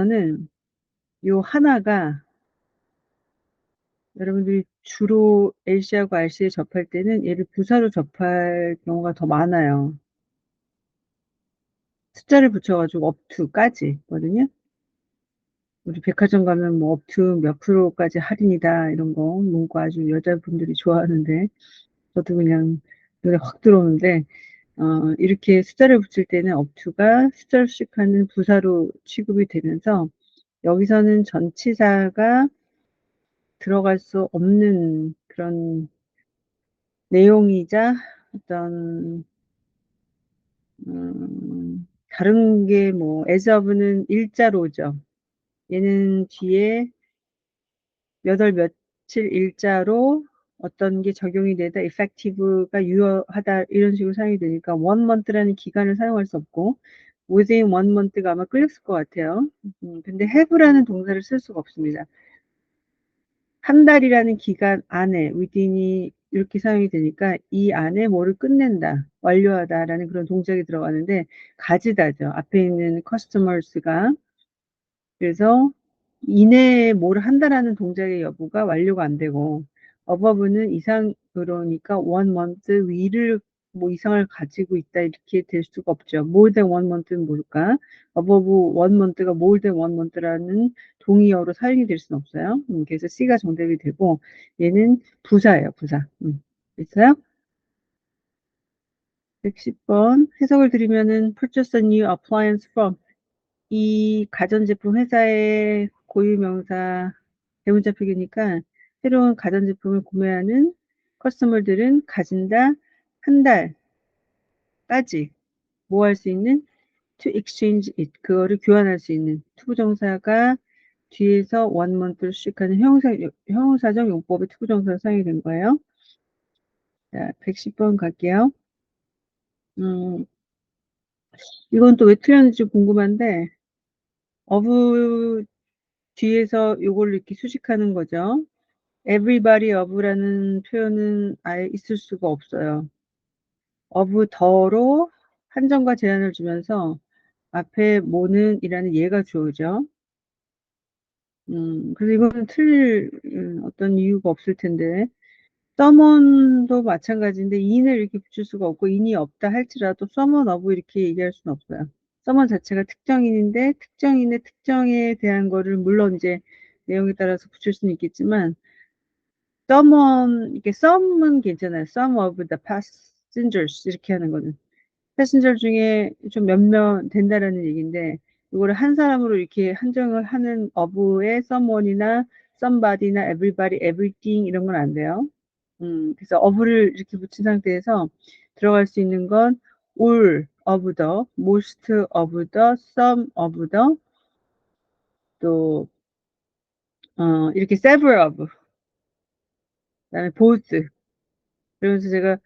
이거는 요 하나가 여러분들이 주로 LC하고 RC에 접할 때는 얘를 부사로 접할 경우가 더 많아요. 숫자를 붙여가지고 up to까지 거든요. 우리 백화점 가면 뭐 up to 몇 프로까지 할인이다 이런 거 문구 아주 여자분들이 좋아하는데 저도 그냥 눈에 확 들어오는데 이렇게 숫자를 붙일 때는 up to가 숫자를 수식하는 부사로 취급이 되면서 여기서는 전치사가 들어갈 수 없는 그런 내용이자 어떤 다른 게 뭐 as of는 일자로죠. 얘는 뒤에 몇 월 며칠 일자로 어떤 게 적용이 되다 effective가 유효하다 이런 식으로 사용이 되니까 one month라는 기간을 사용할 수 없고 within one month가 아마 끌렸을 것 같아요. 근데 have라는 동사를 쓸 수가 없습니다. 한 달이라는 기간 안에 within이 이렇게 사용이 되니까 이 안에 뭐를 끝낸다, 완료하다라는 그런 동작이 들어가는데 가지다죠. 앞에 있는 customers가. 그래서 이내에 뭘 한다라는 동작의 여부가 완료가 안 되고 above는 이상 그러니까 one month 위를 뭐 이상을 가지고 있다 이렇게 될 수가 없죠. more than one month는 뭘까? above one month가 more than one month라는 동의어로 사용이 될 수는 없어요. 그래서 C가 정답이 되고 얘는 부사예요. 부사. 됐어요? 110번 해석을 드리면은 purchase a new appliance from 이 가전제품 회사의 고유명사 대문자 표기니까 새로운 가전제품을 구매하는 커스터머들은 가진다 한 달까지 뭐 할 수 있는 to exchange it 그거를 교환할 수 있는 투부정사가 뒤에서 one month를 수식하는 형용사적 용법의 투부정사가 사용이 된 거예요. 자, 110번 갈게요. 이건 또 왜 틀렸는지 궁금한데 of 뒤에서 요걸 이렇게 수식하는 거죠. everybody of라는 표현은 아예 있을 수가 없어요. of 더로 한정과 제한을 주면서 앞에 뭐는 이라는 예가 주어져. 그래서 이거는 틀릴 어떤 이유가 없을 텐데 someone도 마찬가지인데 in을 이렇게 붙일 수가 없고 in이 없다 할지라도 someone of 이렇게 얘기할 수는 없어요. someone 자체가 특정인인데 특정인의 특정에 대한 거를 물론 이제 내용에 따라서 붙일 수는 있겠지만 someone 이렇게 some은 괜찮아요. some of the passengers 이렇게 하는 거는 패신저 중에 좀 몇몇 된다라는 얘기인데 이거를 한 사람으로 이렇게 한정을 하는 of의 someone이나 somebody나 everybody, everything 이런 건 안 돼요. 그래서 of를 이렇게 붙인 상태에서 들어갈 수 있는 건 all of the, most of the, some of the, 또 이렇게 several of, 그다음에 both. 그러면서 제가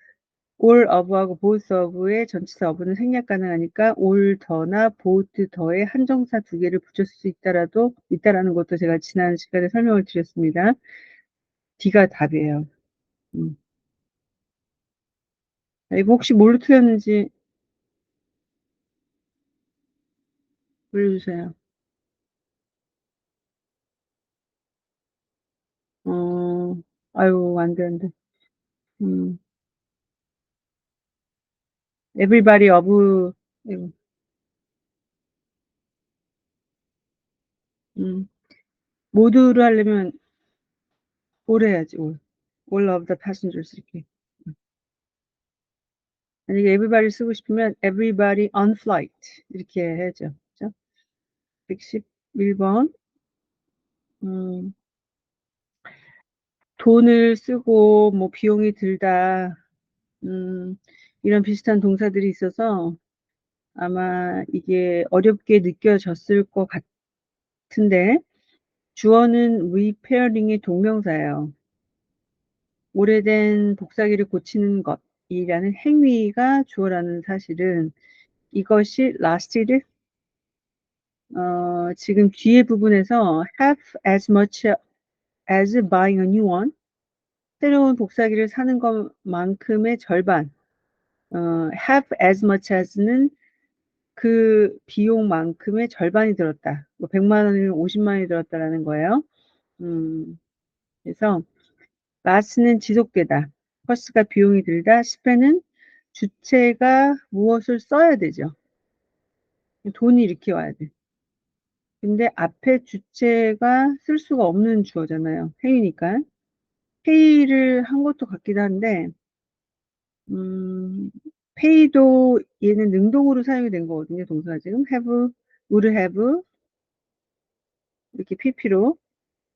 all of하고 both of의 전치사 of는 생략 가능하니까 all 더나 both 더의 한정사 두 개를 붙일 수 있다라는 것도 제가 지난 시간에 설명을 드렸습니다. D가 답이에요. 이거 혹시 뭘로 틀렸는지 알려주세요. 아유, 안 돼, 안 돼. everybody of, 모두를 하려면 all 해야지, all. all of the passengers 이렇게. 만약에 everybody 쓰고 싶으면 everybody on flight 이렇게 해야죠. 그죠? 111번. 돈을 쓰고 뭐 비용이 들다 이런 비슷한 동사들이 있어서 아마 이게 어렵게 느껴졌을 것 같은데 주어는 repairing의 동명사예요. 오래된 복사기를 고치는 것이라는 행위가 주어라는 사실은 이것이 lasted 지금 뒤에 부분에서 half as much as buying a new one 새로운 복사기를 사는 것만큼의 절반 half as much as는 그 비용만큼의 절반이 들었다. 뭐 100만 원이면 50만 원이 들었다라는 거예요. 그래서 last는 지속되다. cost가 비용이 들다. 10회는 주체가 무엇을 써야 되죠. 돈이 이렇게 와야 돼. 근데 앞에 주체가 쓸 수가 없는 주어잖아요. pay니까. pay를 한 것도 같기도 한데, pay도 얘는 능동으로 사용이 된 거거든요. 동사가 지금 have, would have 이렇게 pp로.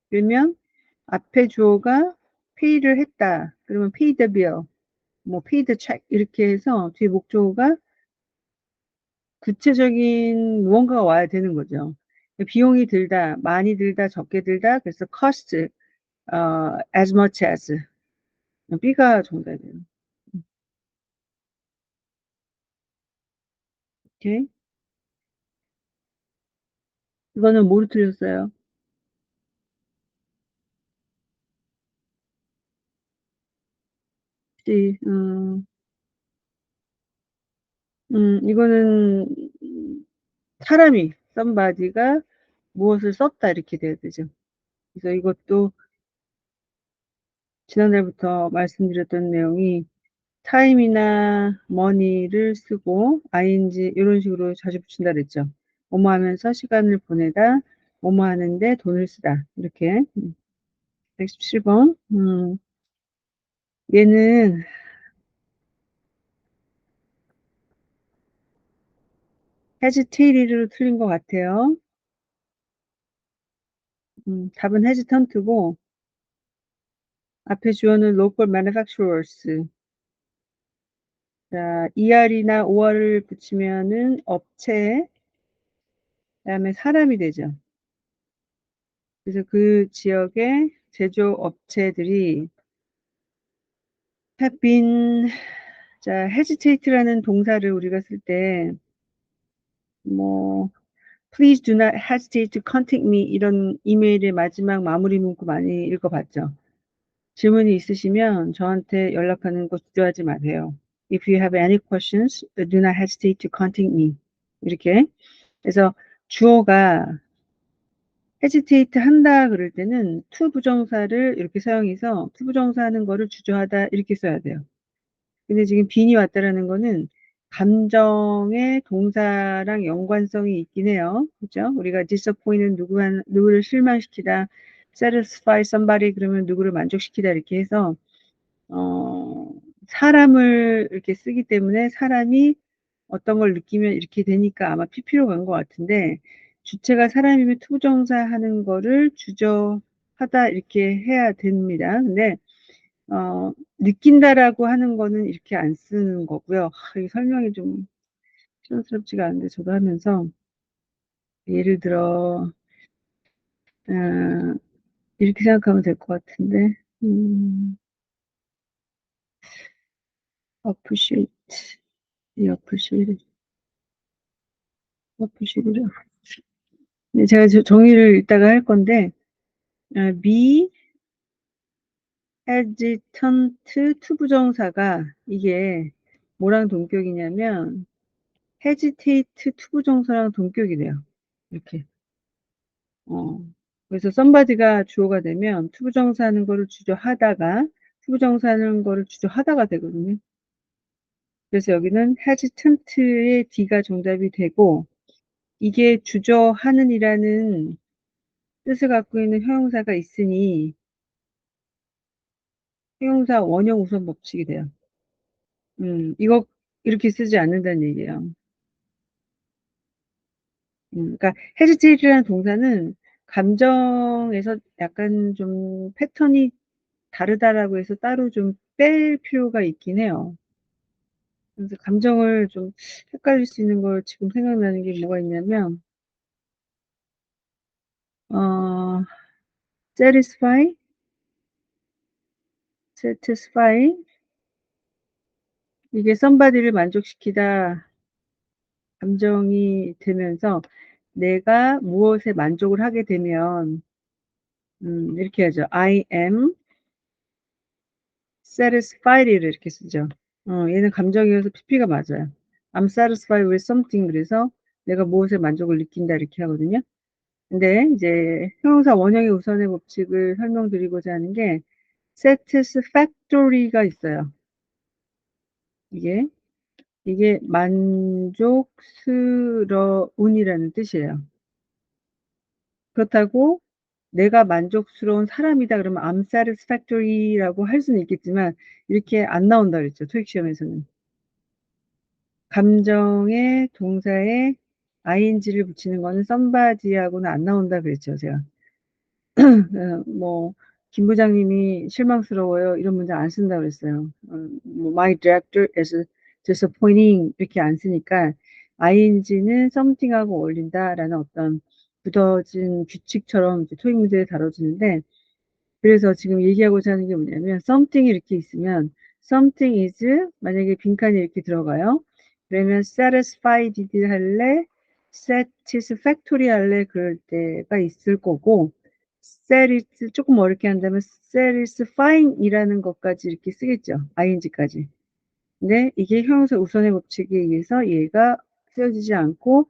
그러면 앞에 주어가 pay를 했다. 그러면 pay the bill, 뭐 pay the check 이렇게 해서 뒤에 목적어가 구체적인 무언가가 와야 되는 거죠. 비용이 들다, 많이 들다, 적게 들다. 그래서 cost, as much as. B가 정답이에요. 오케이. 이거는 뭐로 틀렸어요? 혹시, 이거는 사람이, somebody가 무엇을 썼다 이렇게 돼야 되죠. 그래서 이것도 지난달부터 말씀드렸던 내용이 time이나 money를 쓰고 ing 이런 식으로 자주 붙인다 그랬죠. 뭐뭐 하면서 시간을 보내다, 뭐뭐 하는데 돈을 쓰다. 이렇게. 117번. 얘는 hesitate로 틀린 것 같아요. 답은 hesitant고 앞에 주어는 local manufacturers. 자, ER이나 OR을 붙이면은 업체, 그다음에 사람이 되죠. 그래서 그 지역의 제조업체들이 have been, 자, hesitate라는 동사를 우리가 쓸 때, 뭐, please do not hesitate to contact me 이런 이메일의 마지막 마무리 문구 많이 읽어봤죠. 질문이 있으시면 저한테 연락하는 거 주저하지 마세요. If you have any questions, do not hesitate to contact me. 이렇게. 그래서 주어가 hesitate 한다 그럴 때는 to 부정사를 이렇게 사용해서 to 부정사 하는 거를 주저하다 이렇게 써야 돼요. 근데 지금 빈이 왔다라는 거는 감정의 동사랑 연관성이 있긴 해요. 그죠? 우리가 disappoint는 누구를 실망시키다, satisfy somebody 그러면 누구를 만족시키다 이렇게 해서 어, 사람을 이렇게 쓰기 때문에 사람이 어떤 걸 느끼면 이렇게 되니까 아마 PP로 간 것 같은데 주체가 사람이면 투부정사 하는 거를 주저하다 이렇게 해야 됩니다. 근데 느낀다라고 하는 거는 이렇게 안 쓰는 거고요. 이 설명이 좀 시원스럽지가 않은데 저도 하면서 예를 들어 어, 이렇게 생각하면 될 것 같은데 appreciate, appreciate, appreciate. 네, 제가 정의를 이따가 할 건데 be hesitant 투부정사가 이게 뭐랑 동격이냐면 hesitate 투부정사랑 동격이래요. 이렇게. 그래서 somebody가 주어가 되면 투부정사 하는 거를 주저하다가 투부정사 하는 거를 주저하다가 되거든요. 그래서 여기는 hesitant의 D가 정답이 되고 이게 주저하는이라는 뜻을 갖고 있는 형용사가 있으니 형용사 원형 우선 법칙이 돼요. 이거 이렇게 쓰지 않는다는 얘기예요. 그러니까 hesitate라는 동사는 감정에서 약간 좀 패턴이 다르다라고 해서 따로 좀 뺄 필요가 있긴 해요. 그래서 감정을 좀 헷갈릴 수 있는 걸 지금 생각나는 게 뭐가 있냐면, 어, satisfy, satisfy, 이게 somebody를 만족시키다 감정이 되면서 내가 무엇에 만족을 하게 되면, 이렇게 하죠. I am satisfied를 이렇게 쓰죠. 얘는 감정이어서 PP가 맞아요. I'm satisfied with something. 그래서 내가 무엇에 만족을 느낀다 이렇게 하거든요. 근데 이제 형용사 원형의 우선의 법칙을 설명드리고자 하는 게 satisfactory가 있어요. 이게 만족스러운이라는 뜻이에요. 그렇다고 내가 만족스러운 사람이다 그러면 I'm satisfactory라고 할 수는 있겠지만 이렇게 안 나온다 그랬죠. 토익 시험에서는. 감정의 동사에 ing를 붙이는 거는 somebody하고는 안 나온다 그랬죠. 제가. 뭐, 김 부장님이 실망스러워요. 이런 문장 안 쓴다 그랬어요. 뭐, my director is disappointing 이렇게 안 쓰니까 ing는 something하고 어울린다라는 어떤 굳어진 규칙처럼 이제 토익 문제에 다뤄지는데 그래서 지금 얘기하고자 하는 게 뭐냐면 something이 이렇게 있으면 something is 만약에 빈칸이 이렇게 들어가요. 그러면 satisfied 할래, satisfactory 할래 그럴 때가 있을 거고 satis 조금 어렵게 한다면 satisfying이라는 것까지 이렇게 쓰겠죠. ing까지. 근데 이게 형용사 우선의 법칙에 의해서 얘가 쓰여지지 않고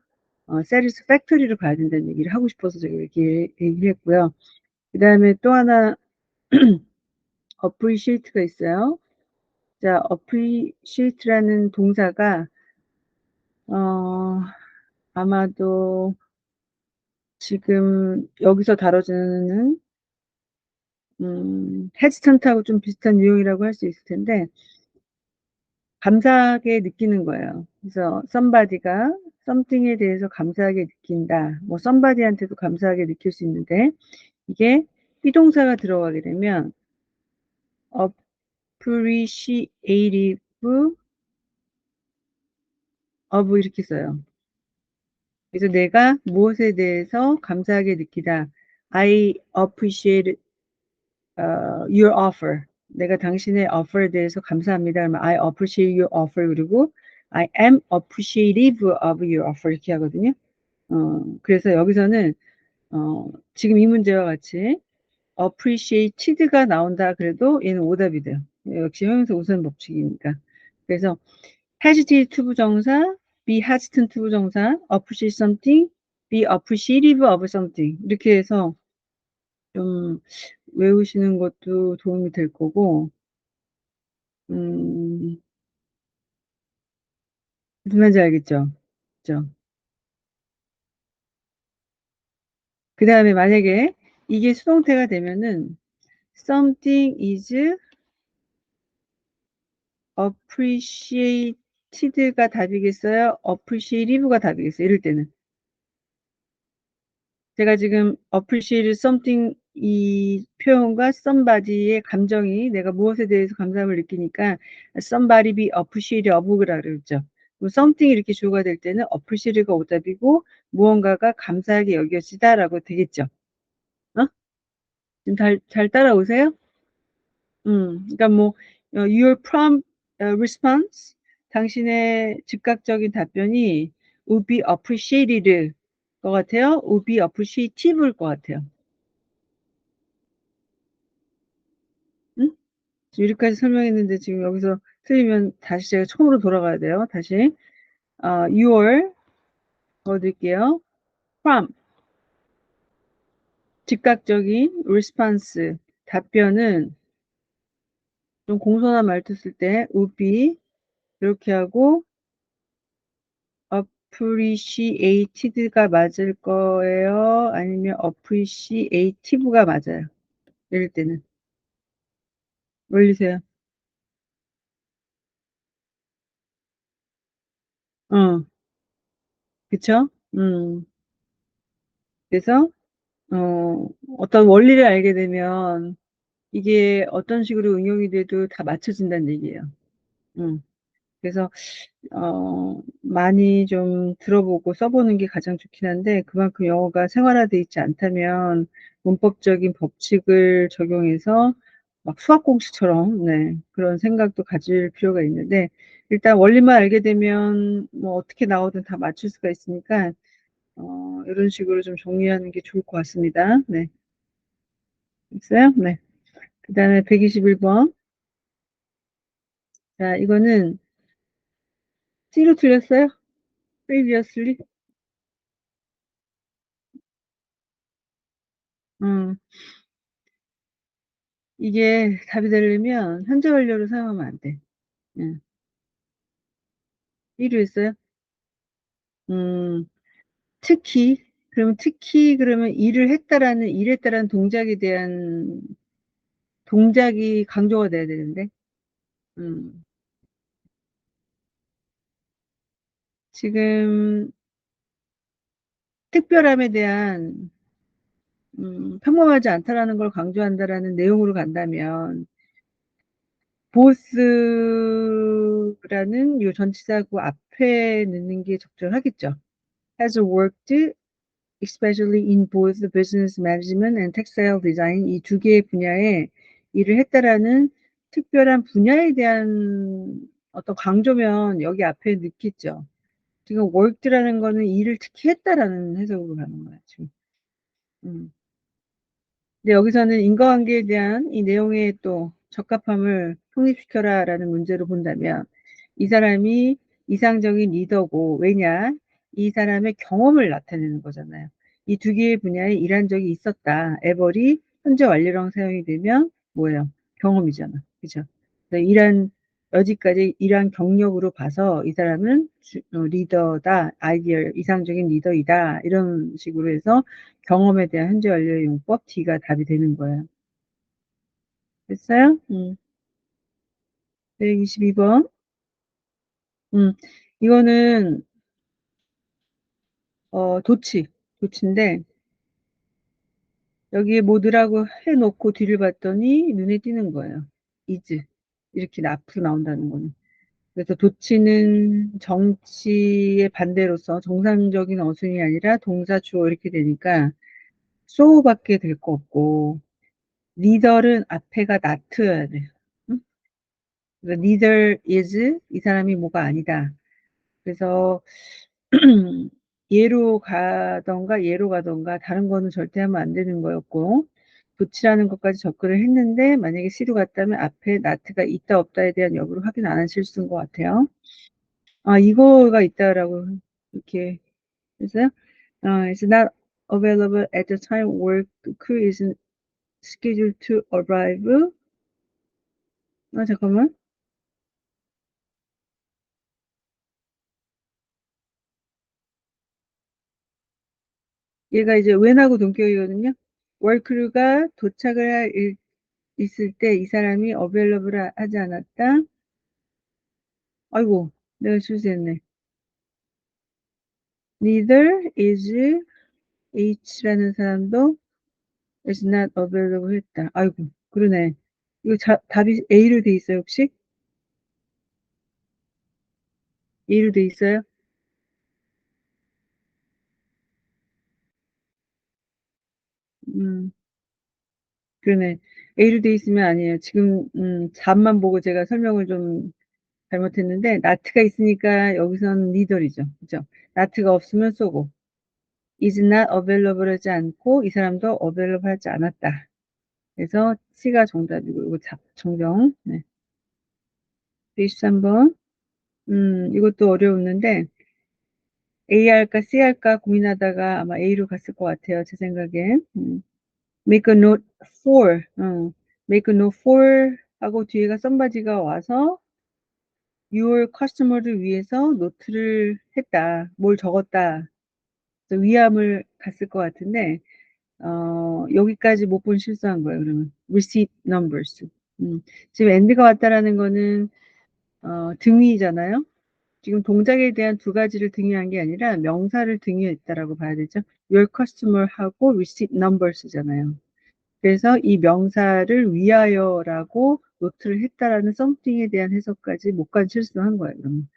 satisfactory를 봐야 된다는 얘기를 하고 싶어서 제가 이렇게 얘기를 했고요. 그 다음에 또 하나 appreciate가 있어요. 자, appreciate라는 동사가 아마도 지금 여기서 다뤄지는 hesitant하고 좀 비슷한 유형이라고 할 수 있을 텐데 감사하게 느끼는 거예요. 그래서 somebody가 something에 대해서 감사하게 느낀다. 뭐 somebody한테도 감사하게 느낄 수 있는데 이게 비동사가 들어가게 되면 appreciative of 이렇게 써요. 그래서 내가 무엇에 대해서 감사하게 느끼다. I appreciate your offer. 내가 당신의 offer에 대해서 감사합니다. 그러면 I appreciate your offer. 그리고 I am appreciative of your offer. 이렇게 하거든요. 그래서 여기서는 지금 이 문제와 같이 appreciated가 나온다. 그래도 얘는 오답이 돼요. 역시 형용사 우선 법칙이니까. 그래서 hesitate to 부정사, be hesitant to 부정사, appreciate something, be appreciative of something. 이렇게 해서 좀 외우시는 것도 도움이 될 거고, 무슨 말인지 알겠죠? 그죠? 그 다음에 만약에 이게 수동태가 되면은 something is appreciated가 답이겠어요? appreciative가 답이겠어요? 이럴 때는. 제가 지금 appreciate something 이 표현과 somebody의 감정이 내가 무엇에 대해서 감사함을 느끼니까 somebody be appreciative of라 그랬죠. something 이렇게 주어가 될 때는 appreciate가 오답이고 무언가가 감사하게 여겨지다라고 되겠죠. 어? 지금 잘 따라오세요? 그러니까 뭐 your prompt response 당신의 즉각적인 답변이 would be appreciated 것 같아요. would be appreciative일 것 같아요. 응? 지금 여기까지 설명했는데 지금 여기서 틀리면 다시 제가 처음으로 돌아가야 돼요. 다시 your 넣어드릴게요. prompt 즉각적인 response 답변은 좀 공손한 말투 쓸 때 would be 이렇게 하고 appreciated가 맞을 거예요? 아니면 appreciative가 맞아요? 이럴 때는. 올리세요. 어, 그쵸? 그래서, 어떤 원리를 알게 되면 이게 어떤 식으로 응용이 돼도 다 맞춰진다는 얘기예요. 그래서 많이 좀 들어보고 써보는 게 가장 좋긴 한데 그만큼 영어가 생활화돼 있지 않다면 문법적인 법칙을 적용해서 막 수학 공식처럼 네, 그런 생각도 가질 필요가 있는데 일단 원리만 알게 되면 뭐 어떻게 나오든 다 맞출 수가 있으니까 이런 식으로 좀 정리하는 게 좋을 것 같습니다. 네, 있어요? 네. 그 다음에 121번. 자, 이거는 C로 틀렸어요? previously? 음, 이게 답이 되려면 현재 완료를 사용하면 안 돼. 응. B로 했어요? 음, 특히 그러면 일을 했다라는, 일했다라는 동작에 대한 동작이 강조가 돼야 되는데, 음, 지금 특별함에 대한, 평범하지 않다라는 걸 강조한다라는 내용으로 간다면, both라는 요 전치사구 앞에 넣는 게 적절하겠죠. has worked especially in both business management and textile design 이 두 개의 분야에 일을 했다라는 특별한 분야에 대한 어떤 강조면 여기 앞에 넣겠죠. 지금 worked라는 거는 일을 특히 했다라는 해석으로 가는 거야, 지금. 음. 근데 여기서는 인과관계에 대한 이 내용의 또 적합함을 성립시켜라라는 문제로 본다면 이 사람이 이상적인 리더고 왜냐? 이 사람의 경험을 나타내는 거잖아요. 이 두 개의 분야에 일한 적이 있었다. 에버리 현재 완료랑 사용이 되면 뭐예요? 경험이잖아. 그죠? 일한 여지까지 일한 경력으로 봐서 이 사람은 리더다, 아이디어 이상적인 리더이다 이런 식으로 해서 경험에 대한 현재 완료 용법 D가 답이 되는 거예요. 됐어요? 122번. 음, 이거는 도치인데 여기에 뭐 넣으라고 해놓고 뒤를 봤더니 눈에 띄는 거예요. is 이렇게 앞으로 나온다는 거는. 그래서 도치는 정치의 반대로서 정상적인 어순이 아니라 동사 주어 이렇게 되니까 so밖에 될 거 없고 neither는 앞에가 not여야 돼. 응? 그래서 neither is 이 사람이 뭐가 아니다. 그래서 얘로 가던가 다른 거는 절대 하면 안 되는 거였고 도치라는 것까지 접근을 했는데 만약에 C로 갔다면 앞에 not가 있다 없다에 대한 여부를 확인 안 하실 수인 것 같아요. 아 이거가 있다라고 이렇게 했어요. It's not available at the time work crew is scheduled to arrive. 잠깐만. 얘가 이제 when하고 동격이거든요. 월크루가 도착을 있을 때 이 사람이 available 하지 않았다. 아이고, 내가 실수했네. Neither is H라는 사람도 is not available 했다. 아이고, 그러네. 이거 답이 A로 돼 있어요, 혹시? A로 돼 있어요? 음, 그러네. A로 돼 있으면 아니에요. 지금, 답만 보고 제가 설명을 좀 잘못했는데, not가 있으니까 여기서는 neither이죠. 그죠? not가 없으면 쏘고. is not available 하지 않고 이 사람도 available 하지 않았다. 그래서 C가 정답이고 이거 정정. 네. 23번. 이것도 어려웠는데 A 할까 C 할까 고민하다가 아마 A로 갔을 것 같아요. 제 생각에. Make a note for. Make a note for 하고 뒤에가 somebody가 와서 your customer를 위해서 노트를 했다. 뭘 적었다. 그래서 위함을 갔을 것 같은데 여기까지 못 본 실수한 거예요, 그러면. receipt numbers. 지금 end가 왔다라는 거는, 등위잖아요. 지금 동작에 대한 두 가지를 등위한 게 아니라 명사를 등위했다라고 봐야 되죠. your customer하고 receipt numbers잖아요. 그래서 이 명사를 위하여라고 노트를 했다라는 something에 대한 해석까지 못 간 실수한 거예요, 그러면.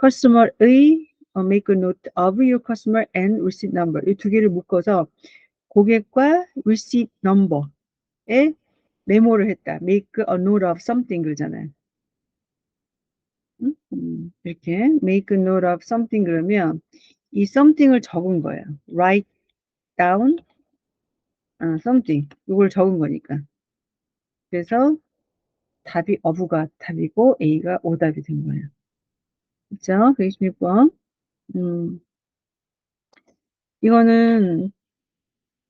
customer의 make a note of your customer and receipt number. 이 두 개를 묶어서 고객과 receipt number에 메모를 했다. make a note of something 그러잖아요. 이렇게 make a note of something 그러면 이 something을 적은 거예요. write down something 이걸 적은 거니까. 그래서 답이 of가 답이고 A가 오답이 된 거예요. 그쵸? 126번. 음, 이거는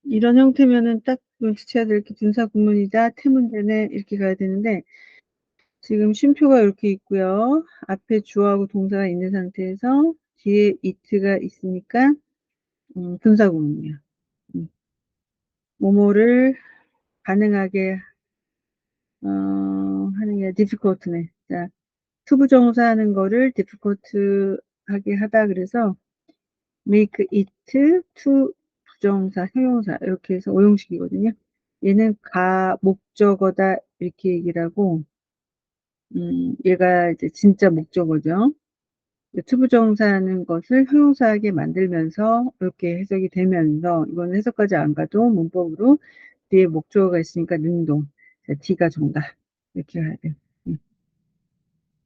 이런 형태면은 딱 눈치채야 될 게 분사 구문이다, 태문제네 이렇게 가야 되는데 지금 쉼표가 이렇게 있고요. 앞에 주어하고 동사가 있는 상태에서 뒤에 it가 있으니까 분사 구문이야. 뭐뭐를 가능하게 하는 게 difficult네. 자, 투부정사 하는 거를 difficult 하게 하다 그래서 make it to 부정사, 형용사 이렇게 해서 오형식이거든요. 얘는 목적어다 이렇게 얘기를 하고 얘가 이제 진짜 목적어죠. 투부정사 하는 것을 형용사하게 만들면서 이렇게 해석이 되면서 이거는 해석까지 안 가도 문법으로 뒤에 목적어가 있으니까 능동. 자, D가 정답. 이렇게 해야 돼요.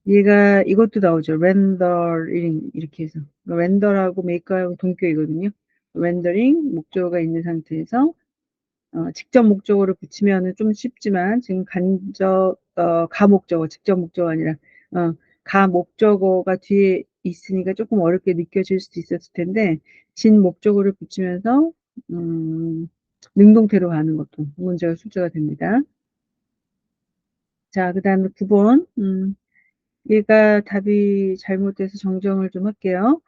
얘가 이것도 나오죠. rendering 이렇게 해서 render하고 make하고 동격이거든요. rendering 목적어가 있는 상태에서 직접 목적어를 붙이면은 좀 쉽지만 지금 가목적어 직접 목적어가 아니라 가목적어가 뒤에 있으니까 조금 어렵게 느껴질 수도 있었을 텐데 진 목적어를 붙이면서 능동태로 가는 것도 문제가 출제가 됩니다. 자, 그 다음에 9번. 얘가 답이 잘못돼서 정정을 좀 할게요.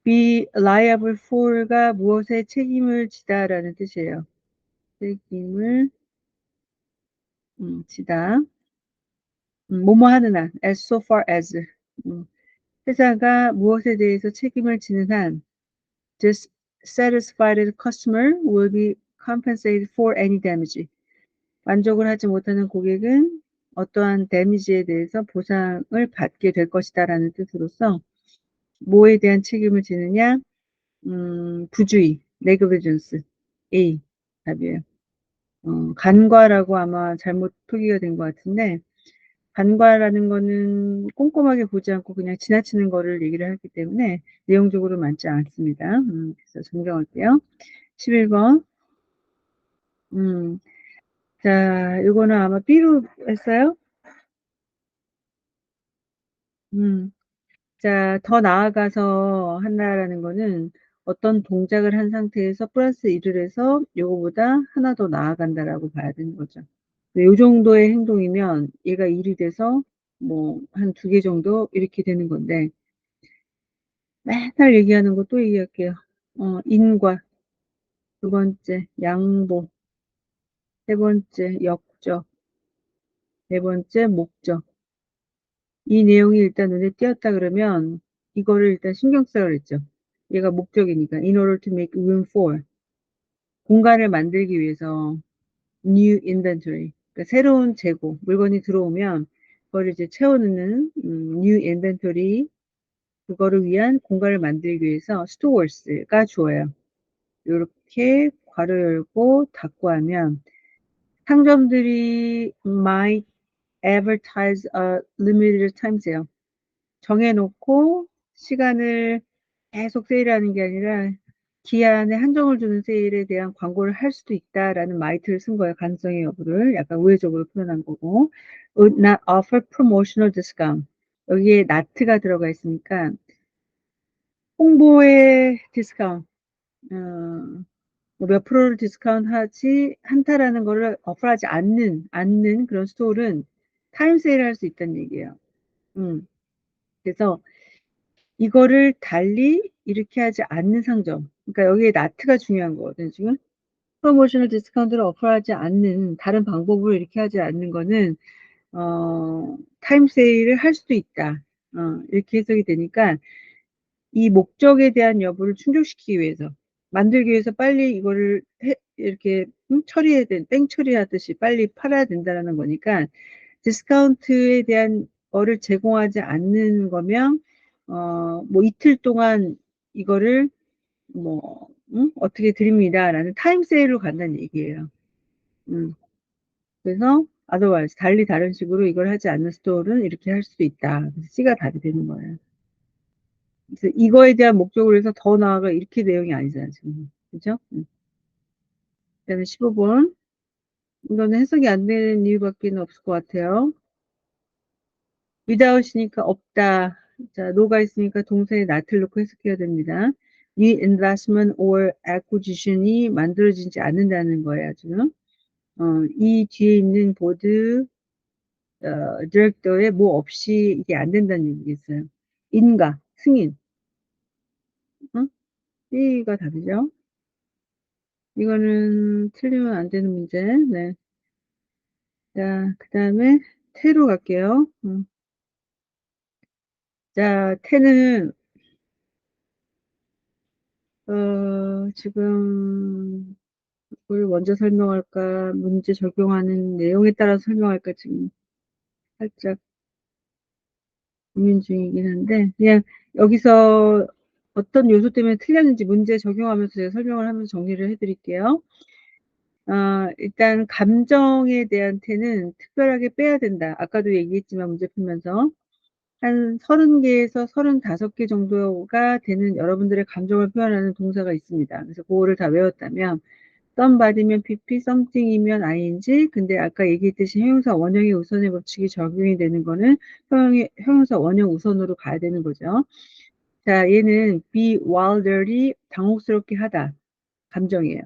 be liable for가 무엇에 책임을 지다라는 뜻이에요. 책임을 지다. 뭐뭐 하는 한, as so far as. 회사가 무엇에 대해서 책임을 지는 한, dissatisfied customer will be compensated for any damage. 만족을 하지 못하는 고객은 어떠한 데미지에 대해서 보상을 받게 될 것이다라는 뜻으로서 뭐에 대한 책임을 지느냐? 부주의, negligence. A 답이에요. 간과라고 아마 잘못 표기가 된 것 같은데 간과라는 거는 꼼꼼하게 보지 않고 그냥 지나치는 거를 얘기를 하기 때문에 내용적으로 맞지 않습니다. 그래서 정정할게요. 11번. 음, 자, 이거는 아마 B로 했어요. 음, 자, 더 나아가서 한다라는 거는 어떤 동작을 한 상태에서 플러스 1을 해서 요거보다 하나 더 나아간다라고 봐야 되는 거죠. 요 정도의 행동이면 얘가 1이 돼서 뭐 한 2개 정도 이렇게 되는 건데 맨날 얘기하는 거 또 얘기할게요. 인과, 두 번째 양보, 세 번째 역적, 네 번째 목적. 이 내용이 일단 눈에 띄었다 그러면 이거를 일단 신경 써야 그랬죠. 얘가 목적이니까 in order to make room for 공간을 만들기 위해서 new inventory 그러니까 새로운 재고 물건이 들어오면 그걸 이제 채워넣는 new inventory 그거를 위한 공간을 만들기 위해서 stores가 주어요. 이렇게 괄호 열고 닫고 하면 상점들이 might advertise a limited time sale 정해놓고 시간을 계속 세일하는 게 아니라 기한에 한정을 두는 세일에 대한 광고를 할 수도 있다라는 might를 쓴 거예요. 가능성의 여부를 약간 우회적으로 표현한 거고 would not offer promotional discount 여기에 not가 들어가 있으니까 홍보의 디스카운트 뭐몇 프로를 디스카운트 하지 한다라는 거를 어플하지 않는 그런 스토어는 타임 세일을 할 수 있다는 얘기예요. 그래서 이거를 달리 이렇게 하지 않는 상점. 그러니까 여기에 나트가 중요한 거거든요, 지금. 프로모셔널 디스카운트를 어플하지 않는 다른 방법으로 이렇게 하지 않는 거는 타임 세일을 할 수도 있다. 이렇게 해석이 되니까 이 목적에 대한 여부를 충족시키기 위해서 만들기 위해서 빨리 이거를 이렇게 처리해야 땡 처리하듯이 빨리 팔아야 된다는 거니까 디스카운트에 대한 거를 제공하지 않는 거면 뭐 이틀 동안 이거를 뭐 어떻게 드립니다라는 타임 세일로 간다는 얘기예요. 그래서 otherwise 달리 다른 식으로 이걸 하지 않는 스토어는 이렇게 할 수도 있다. 그래서 C가 답이 되는 거예요. 그래서 이거에 대한 목적으로 해서 더 나아가 이렇게 내용이 아니잖아요, 지금. 그죠? 그다음에 15번. 이거는 해석이 안 되는 이유밖에 없을 것 같아요. without이니까 없다. 자, no가 있으니까 동사에 not를 넣고 해석해야 됩니다. 이 investment or acquisition이 만들어지지 않는다는 거예요, 지금. 이 뒤에 있는 보드, 디렉터에 뭐 없이 이게 안 된다는 얘기겠어요. 인가, 승인. 응? B가 답이죠. 이거는 틀리면 안 되는 문제. 네. 자, 그 다음에 태로 갈게요. 자, 태는, 지금, 뭘 먼저 설명할까, 문제 적용하는 내용에 따라 설명할까, 지금 살짝 고민 중이긴 한데, 그냥 여기서 어떤 요소 때문에 틀렸는지 문제 적용하면서 제가 설명을 하면서 정리를 해드릴게요. 일단 감정에 대한 태는 특별하게 빼야 된다. 아까도 얘기했지만 문제 풀면서 한 30개에서 35개 정도가 되는 여러분들의 감정을 표현하는 동사가 있습니다. 그래서 그거를 다 외웠다면 somebody면 PP, something이면 ing. 근데 아까 얘기했듯이 형용사 원형의 우선의 법칙이 적용이 되는 거는 형용사 원형 우선으로 가야 되는 거죠. 자, 얘는 be wilderly, 당혹스럽게 하다. 감정이에요.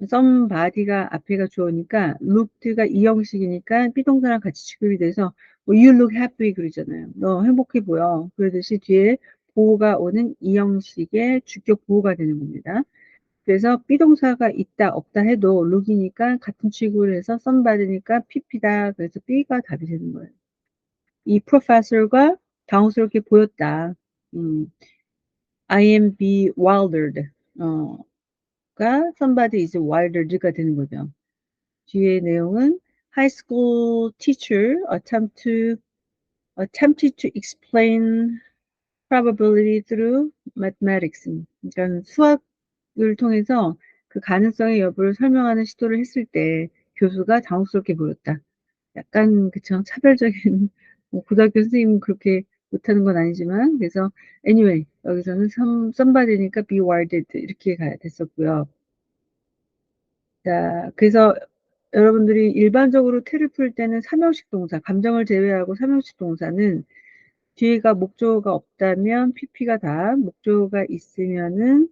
somebody가 앞에가 주어니까 looked가 이 형식이니까 비동사랑 같이 취급이 돼서 뭐 you look happy 그러잖아요. 너 행복해 보여. 그러듯이 뒤에 보호가 오는 이 형식의 주격 보호가 되는 겁니다. 그래서 비동사가 있다 없다 해도 look이니까 같은 취급을 해서 somebody니까 pp다. 그래서 B가 답이 되는 거예요. 이 professor가 당혹스럽게 보였다. I am be wildered. 가 somebody is wildered가 되는 거죠. 뒤에 내용은 high school teacher attempted to explain probability through mathematics. 그러니까 수학을 통해서 그 가능성의 여부를 설명하는 시도를 했을 때 교수가 당혹스럽게 보였다. 약간 그쵸 차별적인 뭐 고등학교 선생님은 그렇게 못하는 건 아니지만 그래서 anyway 여기서는 somebody니까 be worded 이렇게 가야 됐었고요. 자, 그래서 여러분들이 일반적으로 태를 풀 때는 삼형식 동사, 감정을 제외하고 삼형식 동사는 뒤에가 목적어가 없다면 pp가 다, 목적어가 있으면은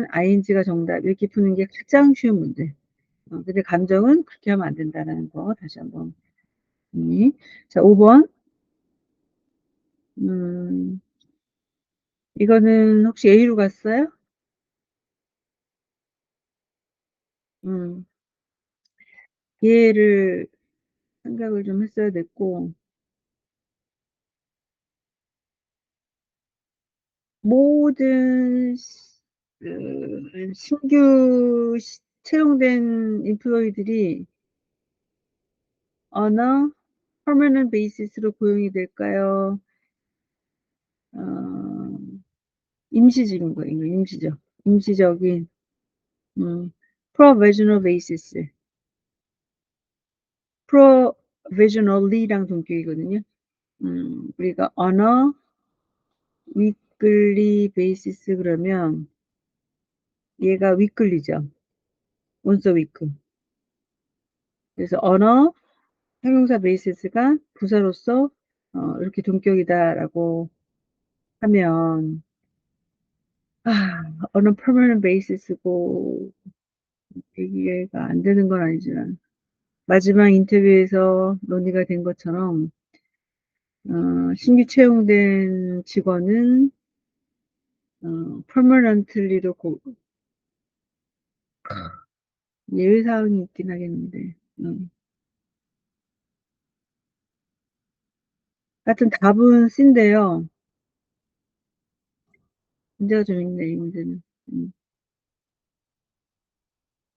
ing가 정답 이렇게 푸는 게 가장 쉬운 문제. 근데 감정은 그렇게 하면 안 된다는 거 다시 한번. 자, 5번. 이거는 혹시 A로 갔어요? 음, 얘를 생각을 좀 했어야 됐고, 모든 신규 채용된 인플로이들이 어느 퍼머넌트 베이시스로 고용이 될까요? 어, 임시직인 거예요. 임시적. 임시적인 provisional basis. provisionally랑 동격이거든요. 우리가 on a weekly basis 그러면 얘가 weekly죠. once a week. 그래서 on a 형용사 basis가 부사로서 이렇게 동격이다라고 하면 on a permanent basis고 얘기가 안 되는 건 아니지만 마지막 인터뷰에서 논의가 된 것처럼 신규 채용된 직원은 permanently로 예외사항이 있긴 하겠는데 하여튼 답은 C인데요. 문제가 좀 있네, 이 문제는.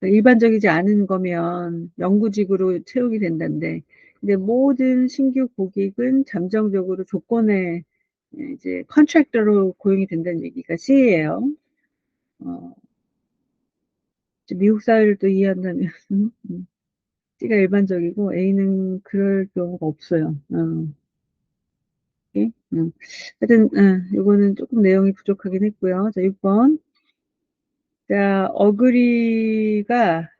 일반적이지 않은 거면 영구직으로 채용이 된다는데, 근데 모든 신규 고객은 잠정적으로 조건에 이제 컨트랙터로 고용이 된다는 얘기가 C예요. 어, 미국 사회를 또 이해한다면 C가 일반적이고 A는 그럴 경우가 없어요. 오케이? 하여튼 이거는 조금 내용이 부족하긴 했고요. 자, 6번. 자, 어그리가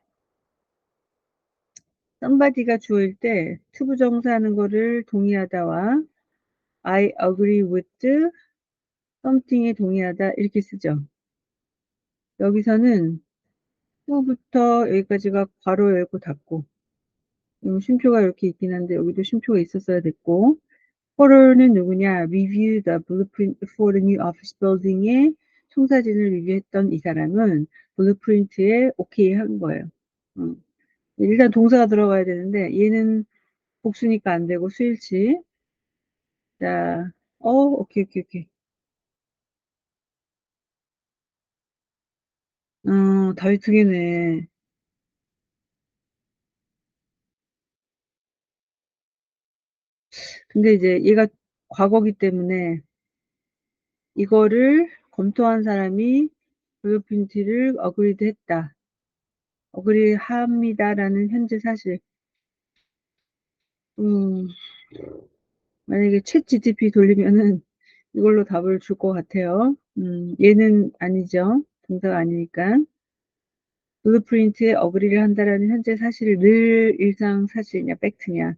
somebody가 주어일 때 투부정사 하는 거를 동의하다와 I agree with something에 동의하다 이렇게 쓰죠. 여기서는 to부터 여기까지가 괄호 열고 닫고 쉼표가 이렇게 있긴 한데 여기도 쉼표가 있었어야 됐고 for는 누구냐? Review the blueprint for the new office building의 청사진을 리뷰했던 이 사람은 블루프린트에 오케이 한 거예요. 일단 동사가 들어가야 되는데 얘는 복수니까 안 되고 수일치. 자, 오케이, 오케이, 오케이. 답이 두 개네. 근데 이제 얘가 과거기 때문에 이거를 검토한 사람이 블루프린트를 어그리드 했다. 어그리 합니다라는 현재 사실. 음, 만약에 챗 GTP 돌리면은 이걸로 답을 줄 것 같아요. 얘는 아니죠. 동사가 아니니까. 블루프린트에 어그리를 한다라는 현재 사실을 늘 일상 사실이냐, 팩트냐.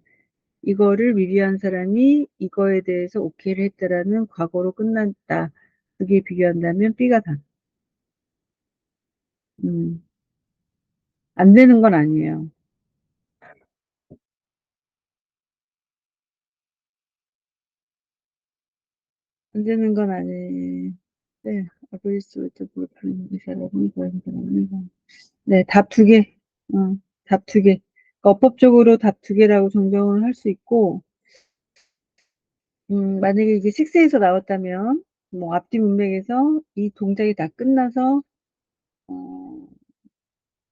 이거를 리뷰한 사람이 이거에 대해서 오케이를 했다라는 과거로 끝났다. 그게 비교한다면 B가 다. 음, 안 되는 건 아니에요. 안 되는 건 아니. 네, agrees with the blueprint. 이 사람이 그런 사람이. 네, 답 두 개. 답 두 개. 그러니까 어법적으로 답 두 개라고 정정을 할 수 있고, 만약에 이게 식스에서 나왔다면, 뭐 앞뒤 문맥에서 이 동작이 다 끝나서 어,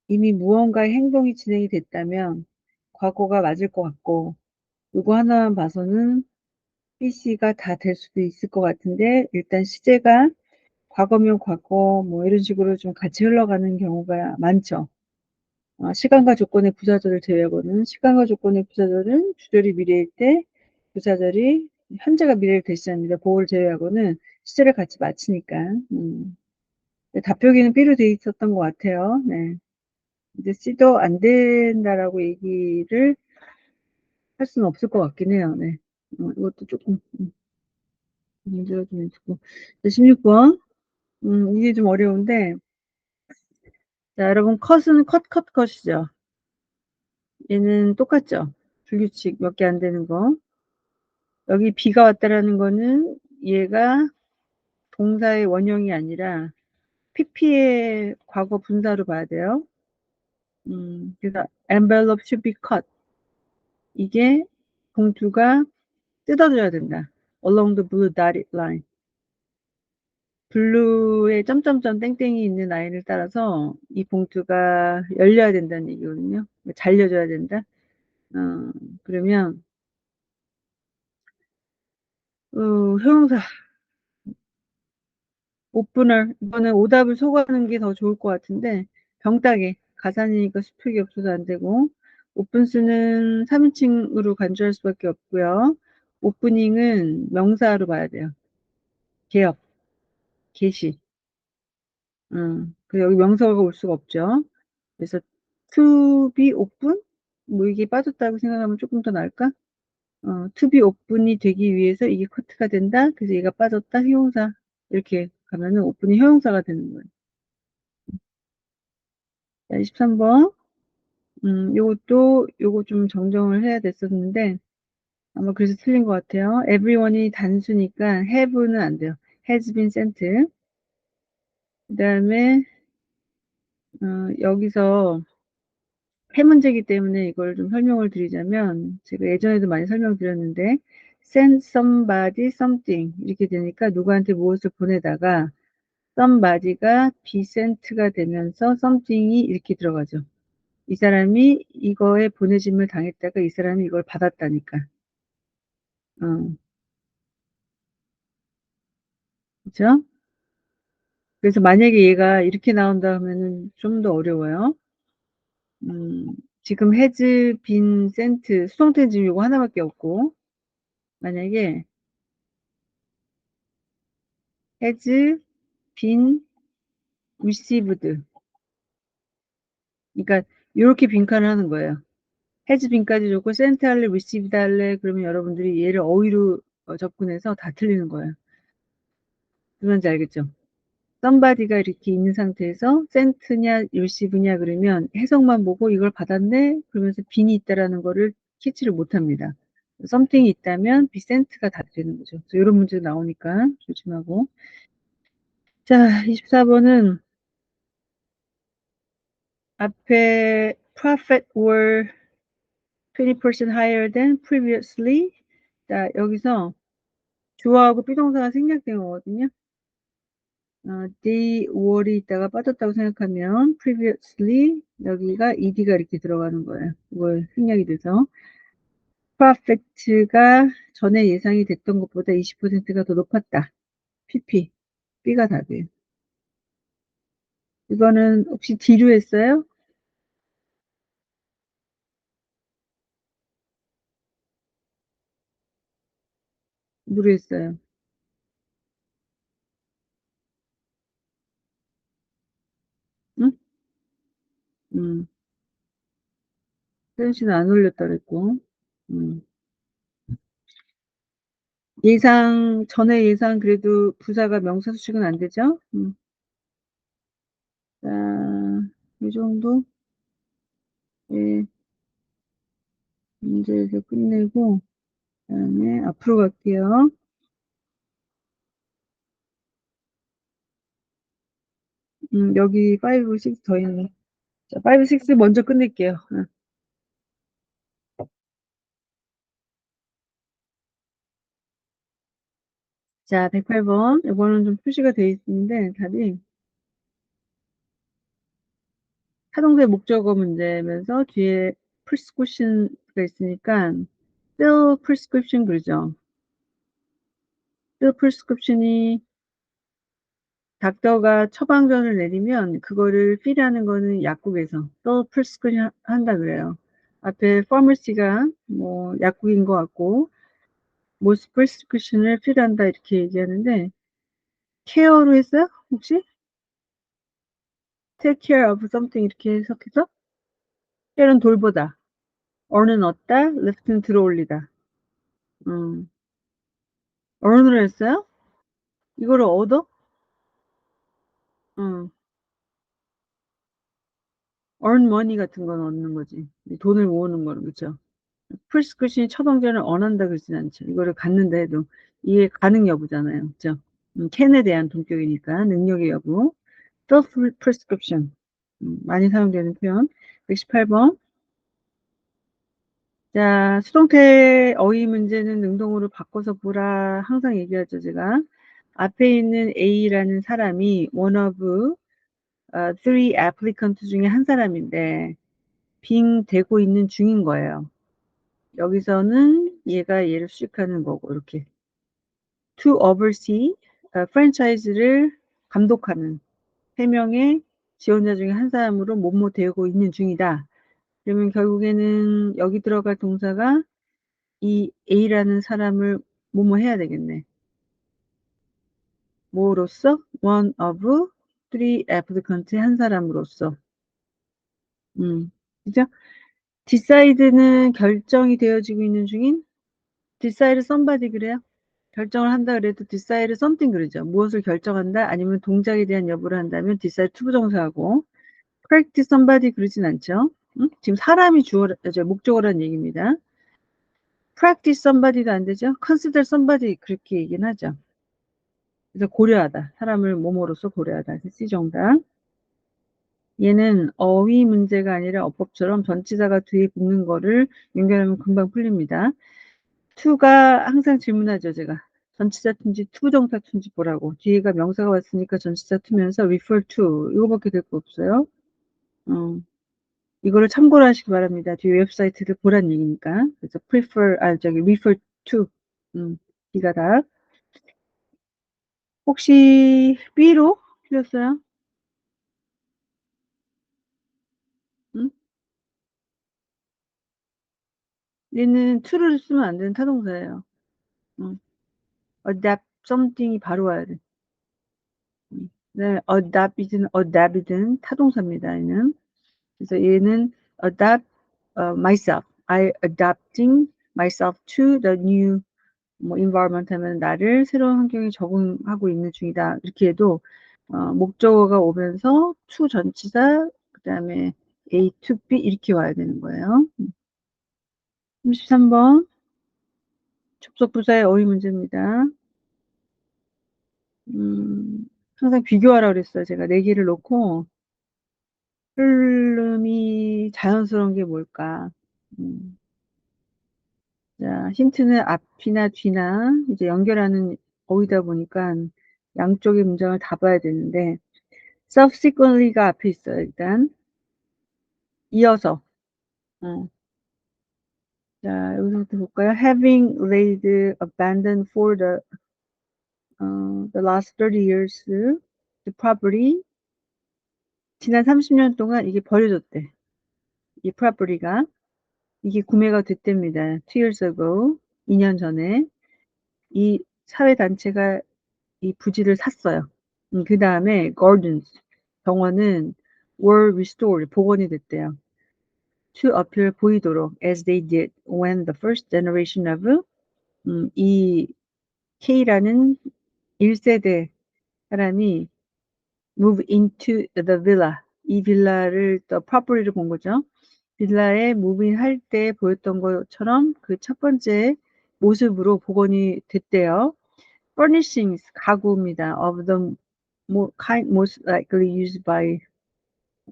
이미 무언가의 행동이 진행이 됐다면 과거가 맞을 것 같고, 이거 하나만 봐서는 BC가 다 될 수도 있을 것 같은데, 일단 시제가 과거면 과거, 뭐 이런 식으로 좀 같이 흘러가는 경우가 많죠. 시간과 조건의 부사절을 제외하고는 시간과 조건의 부사절은 주절이 미래일 때 부사절이 현재가 미래를 대신합니다. 보호를 제외하고는 시제를 같이 마치니까. 답표기는 B로 돼 있었던 것 같아요. 네. 이제 C도 안 된다라고 얘기를 할 수는 없을 것 같긴 해요. 네. 이것도 조금 문제가 좀 있고. 16번. 이게 좀 어려운데. 자, 여러분 컷은 컷이죠. 얘는 똑같죠. 불규칙 몇 개 안 되는 거. 여기 B가 왔다라는 거는 얘가 동사의 원형이 아니라 PP의 과거 분사로 봐야 돼요. 그래서 envelope should be cut. 이게 봉투가 뜯어져야 된다. along the blue dotted line. 블루에 점점점 땡땡이 있는 라인을 따라서 이 봉투가 열려야 된다는 얘기거든요. 잘려줘야 된다. 그러면 형용사 오프너 이거는 오답을 속하는 게 더 좋을 것 같은데 병따개 가산이니까 수평이 없어서 안 되고 오픈스는 3인칭으로 간주할 수밖에 없고요. 오프닝은 명사로 봐야 돼요. 개업, 개시. 그 여기 명사가 올 수가 없죠. 그래서 to be open 뭐 이게 빠졌다고 생각하면 조금 더 나을까? to be open이 되기 위해서 이게 커트가 된다. 그래서 얘가 빠졌다. 형용사 이렇게 가면은 오픈이 형용사가 되는 거예요. 자, 23번. 요거 좀 정정을 해야 됐었는데, 아마 그래서 틀린 것 같아요. everyone이 단수니까 have는 안 돼요. has been sent. 그 다음에, 여기서 해 문제이기 때문에 이걸 좀 설명을 드리자면, 제가 예전에도 많이 설명드렸는데, send somebody something. 이렇게 되니까 누구한테 무엇을 보내다가, somebody가 be sent가 되면서 something이 이렇게 들어가죠. 이 사람이 이거에 보내짐을 당했다가 이 사람이 이걸 받았다니까. 어, 그죠? 그래서 만약에 얘가 이렇게 나온다 하면은 좀 더 어려워요. 지금 has been sent, 수동태는 지금 이거 하나밖에 없고, 만약에 has been received. 그러니까 이렇게 빈칸을 하는 거예요. has been까지 좋고 sent 할래, received 할래, 그러면 여러분들이 얘를 어휘로 접근해서 다 틀리는 거예요. 무슨 말인지 알겠죠? somebody가 이렇게 있는 상태에서 sent냐 receive냐 그러면 해석만 보고 이걸 받았네 그러면서 빈이 있다라는 거를 캐치를 못합니다. something이 있다면 be sent가 다 되는 거죠. 그래서 이런 문제 나오니까 조심하고. 자, 24번은 앞에 profit were 20% higher than previously. 자, 여기서 주어하고 비동사가 생략된 거거든요. they were이 있다가 빠졌다고 생각하면 previously 여기가 ed가 이렇게 들어가는 거예요. 이걸 생략이 돼서 perfect가 전에 예상이 됐던 것보다 20%가 더 높았다. pp. b가 답이에요. 이거는 혹시 D로 했어요? 누로 했어요? 응? 세연 씨는 안 올렸다 그랬고. 음. 전에 예상 그래도 부사가 명사 수식은 안 되죠? 자, 이 정도? 예, 문제에서 끝내고, 그다음에 앞으로 갈게요. 여기 5, 6 더 있네. 자, 5, 6 먼저 끝낼게요. 자, 108번. 이거는 좀 표시가 되어 있는데, 답이 타동사의 목적어 문제면서 뒤에 prescription가 있으니까 fill prescription 그러죠. fill prescription이 닥터가 처방전을 내리면 그거를 fill하는 거는 약국에서 fill prescription 한다 그래요. 앞에 pharmacy가 뭐 약국인 것 같고 뭐 prescription을 fill한다 이렇게 얘기하는데 care로 했어요? 혹시? take care of something 이렇게 해석해서 care는 돌보다 earn은 얻다 left는 들어올리다. 음. earn으로 했어요? 이거를 얻어? 응. earn money 같은 건 얻는 거지. 돈을 모으는 거는 그죠? prescription이 처방전을 언한다 그러진 않죠. 이거를 갖는다 해도 이해 가능 여부잖아요. 그죠? can에 대한 동격이니까 능력의 여부. self prescription. 많이 사용되는 표현. 118번. 자, 수동태 어휘 문제는 능동으로 바꿔서 보라. 항상 얘기하죠, 제가. 앞에 있는 A라는 사람이 one of three applicant 중에 한 사람인데 빙 되고 있는 중인 거예요. 여기서는 얘가 얘를 수식하는 거고 이렇게 to oversee 프랜차이즈를 감독하는 3명의 지원자 중에 한 사람으로 뭐뭐 되고 있는 중이다. 그러면 결국에는 여기 들어갈 동사가 이 A라는 사람을 뭐뭐 해야 되겠네. 뭐로서? one of three applicant의 한 사람으로서. 그죠? decide는 결정이 되어지고 있는 중인 decide somebody 그래요? 결정을 한다 그래도 decide something 그러죠. 무엇을 결정한다 아니면 동작에 대한 여부를 한다면 decide to 부정사하고 correct somebody 그러진 않죠. 지금 사람이 목적어라는 얘기입니다. practice somebody도 안 되죠. consider somebody 그렇게 얘기는 하죠. 그래서 고려하다. 사람을 뭐뭐로서 고려하다. C 정답. 얘는 어휘 문제가 아니라 어법처럼 전치사가 뒤에 붙는 거를 연결하면 금방 풀립니다. to가 항상 질문하죠, 제가. 전치사 툰지 투부정사 툰지 보라고. 뒤에가 명사가 왔으니까 전치사 투면서 refer to 이거밖에 될 거 없어요. 이거를 참고로 하시기 바랍니다. 뒤에 웹사이트를 보란 얘기니까. 그래서 refer to. B가 답. 혹시 B로 틀렸어요? 응? 얘는 to를 쓰면 안 되는 타동사예요. adapt something이 바로 와야 돼. 네, adapt이든 타동사입니다. 얘는. 그래서 얘는 adapt myself. I adapting myself to the new 뭐 environment 하면 나를 새로운 환경에 적응하고 있는 중이다. 이렇게 해도 목적어가 오면서 to 전치사 그다음에 A to B 이렇게 와야 되는 거예요. 33번 접속 부사의 어휘 문제입니다. 항상 비교하라 그랬어요. 제가 네 개를 놓고 흐름이 자연스러운 게 뭘까? 자, 힌트는 앞이나 뒤나 이제 연결하는 어휘다 보니까 양쪽의 문장을 다 봐야 되는데 subsequently가 앞에 있어요. 일단 이어서. 어. 자, 여기서부터 볼까요? Having laid abandoned for the last 30 years, the property 지난 30년 동안 이게 버려졌대. 이 property가 이게 구매가 됐답니다. 2 years ago, 2년 전에 이 사회단체가 이 부지를 샀어요. 그 다음에 gardens, 정원은 were restored, 복원이 됐대요. to appear, 보이도록 as they did when the first generation of 이 K라는 1세대 사람이 move into the villa, 이 빌라를 또 property를 본 거죠. 빌라에 무빙 할 때 보였던 것처럼 그 첫 번째 모습으로 복원이 됐대요. furnishings, 가구입니다. of the kind most likely used by,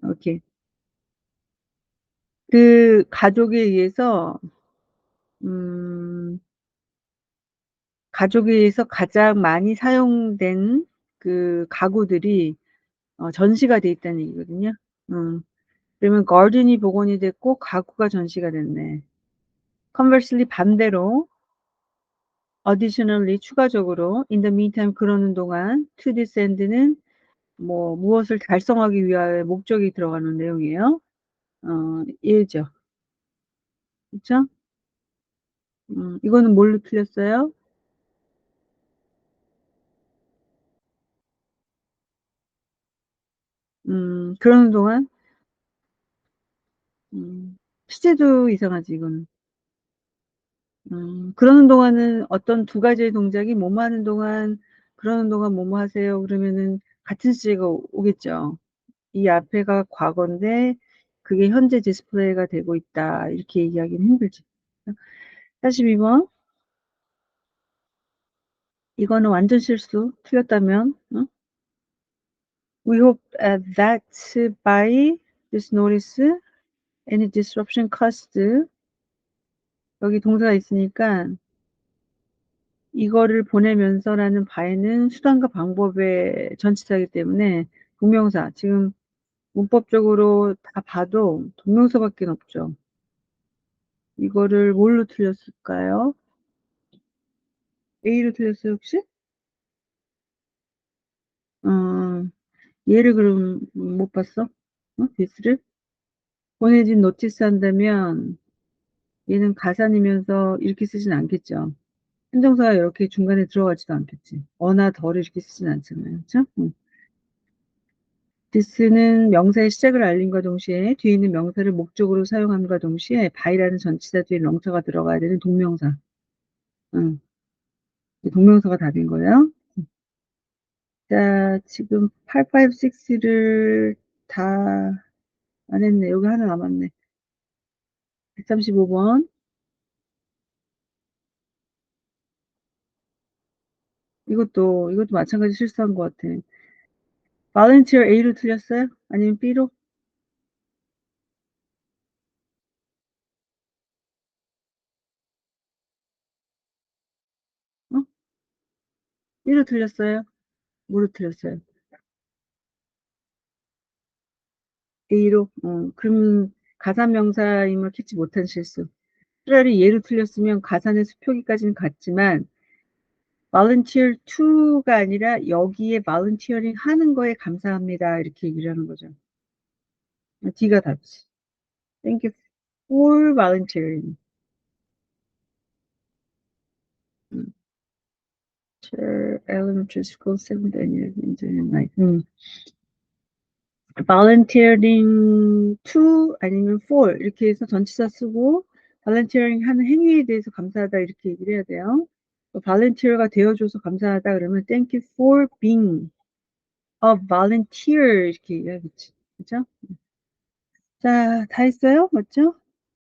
이렇게. 그 가족에 의해서, 가족에 의해서 가장 많이 사용된 그 가구들이 전시가 돼 있다는 얘기거든요. 그러면 garden이 복원이 됐고 가구가 전시가 됐네. conversely 반대로 additionally 추가적으로 in the meantime 그러는 동안 to this end는 뭐 무엇을 달성하기 위하여 목적이 들어가는 내용이에요. 예죠. 그렇죠? 이거는 뭘로 틀렸어요? 그러는 동안 시제도 이상하지 이거는. 그러는 동안은 어떤 두 가지의 동작이 뭐뭐 하는 동안 그러는 동안 뭐뭐 하세요 그러면은 같은 시제가 오겠죠. 이 앞에가 과거인데 그게 현재 디스플레이가 되고 있다 이렇게 얘기하기는 힘들지. 42번 이거는 완전 실수 틀렸다면 We hope that by this notice any disruption caused 여기 동사가 있으니까 이거를 보내면서라는 바에는 수단과 방법의 전치사이기 때문에 동명사 지금 문법적으로 다 봐도 동명사밖에 없죠. 이거를 뭘로 틀렸을까요? A로 틀렸어요 혹시? 얘를 그럼 못 봤어? this를? 보내진 노티스 한다면 얘는 가산이면서 이렇게 쓰진 않겠죠. 한정사가 이렇게 중간에 들어가지도 않겠지. 어나 더를 이렇게 쓰진 않잖아요. 그렇죠? this는 명사의 시작을 알림과 동시에 뒤에 있는 명사를 목적으로 사용함과 동시에 by라는 전치사 뒤에 명사가 들어가야 되는 동명사. 응. 동명사가 답인 거예요. 자, 지금 856를 다 안 했네. 여기 하나 남았네. 135번. 이것도 마찬가지 실수한 것 같아. volunteer A로 틀렸어요? 아니면 B로? 1로 틀렸어요? 뭐로 틀렸어요? A로? 그럼 가산명사임을 캐치 못한 실수. 차라리 얘로 틀렸으면 가산의 수표기까지는 갔지만 volunteer to가 아니라 여기에 volunteering 하는 거에 감사합니다. 이렇게 얘기를 하는 거죠. D가 답이지. Thank you for volunteering. Elementary school, 7th annual engineering night. volunteering to 아니면 for 이렇게 해서 전치사 쓰고 volunteering 하는 행위에 대해서 감사하다 이렇게 얘기를 해야 돼요. volunteer가 되어줘서 감사하다 그러면 thank you for being a volunteer 이렇게 얘기하겠지. 그죠? 자, 다 했어요? 맞죠?